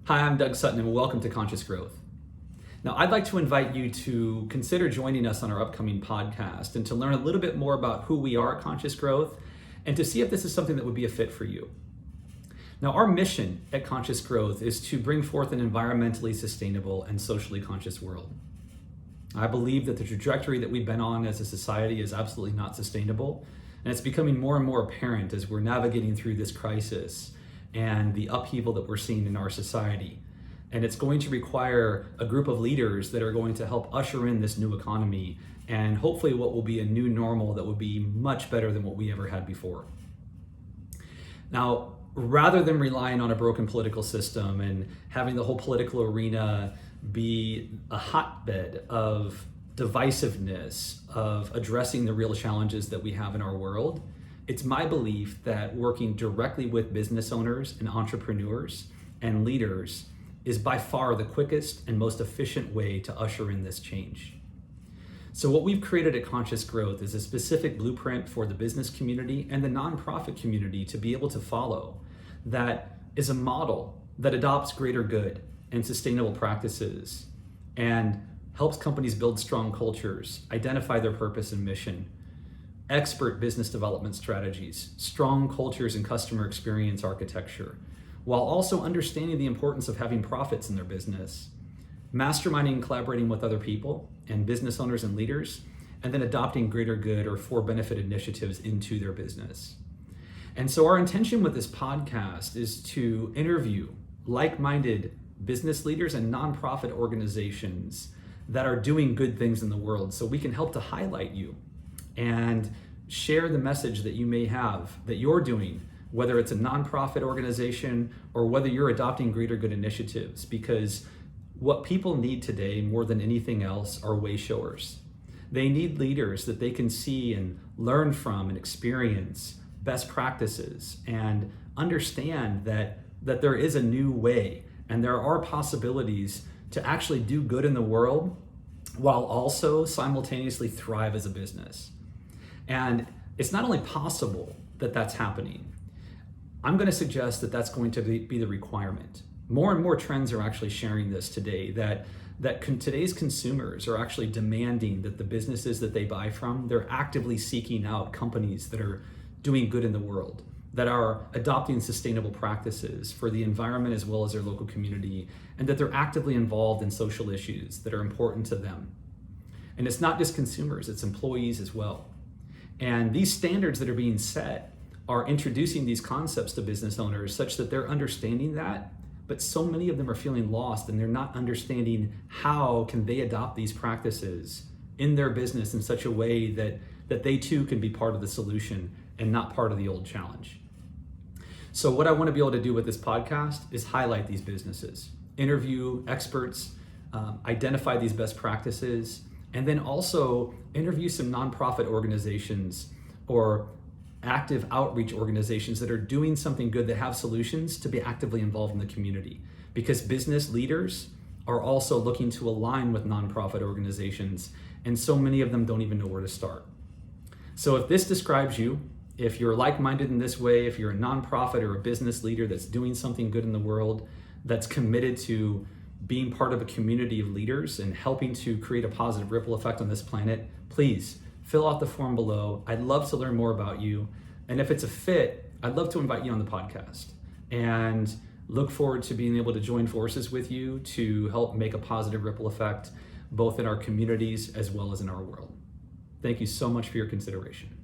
Hi, I'm Doug Sutton and welcome to Conscious Growth. Now, I'd like to invite you to consider joining us on our upcoming podcast and to learn a little bit more about who we are at Conscious Growth and to see if this is something that would be a fit for you. Now, our mission at Conscious Growth is to bring forth an environmentally sustainable and socially conscious world. I believe that the trajectory that we've been on as a society is absolutely not sustainable, and it's becoming more and more apparent as we're navigating through this crisis and the upheaval that we're seeing in our society. And it's going to require a group of leaders that are going to help usher in this new economy and hopefully what will be a new normal that will be much better than what we ever had before. Now, rather than relying on a broken political system and having the whole political arena be a hotbed of divisiveness, of addressing the real challenges that we have in our world, it's my belief that working directly with business owners and entrepreneurs and leaders is by far the quickest and most efficient way to usher in this change. So what we've created at Conscious Growth is a specific blueprint for the business community and the nonprofit community to be able to follow that is a model that adopts greater good and sustainable practices and helps companies build strong cultures, identify their purpose and mission, expert business development strategies, strong cultures and customer experience architecture, while also understanding the importance of having profits in their business, masterminding and collaborating with other people and business owners and leaders, and then adopting greater good or for benefit initiatives into their business. And so our intention with this podcast is to interview like-minded business leaders and nonprofit organizations that are doing good things in the world so we can help to highlight you and share the message that you may have that you're doing, whether it's a nonprofit organization or whether you're adopting greater good initiatives, because what people need today more than anything else are way showers. They need leaders that they can see and learn from and experience best practices and understand that there is a new way and there are possibilities to actually do good in the world while also simultaneously thrive as a business. And it's not only possible that that's happening, I'm going to suggest that that's going to be the requirement. More and more trends are actually sharing this today, that today's consumers are actually demanding that the businesses that they buy from, they're actively seeking out companies that are doing good in the world, that are adopting sustainable practices for the environment as well as their local community, and that they're actively involved in social issues that are important to them. And it's not just consumers, it's employees as well. And these standards that are being set are introducing these concepts to business owners such that they're understanding that, but so many of them are feeling lost and they're not understanding how can they adopt these practices in their business in such a way that they too can be part of the solution and not part of the old challenge. So what I want to be able to do with this podcast is highlight these businesses, interview experts, identify these best practices, and then also interview some nonprofit organizations or active outreach organizations that are doing something good, that have solutions to be actively involved in the community. Because business leaders are also looking to align with nonprofit organizations, and so many of them don't even know where to start. So if this describes you, if you're like-minded in this way, if you're a nonprofit or a business leader that's doing something good in the world, that's committed to being part of a community of leaders and helping to create a positive ripple effect on this planet, please fill out the form below. I'd love to learn more about you. And if it's a fit, I'd love to invite you on the podcast and look forward to being able to join forces with you to help make a positive ripple effect, both in our communities as well as in our world. Thank you so much for your consideration.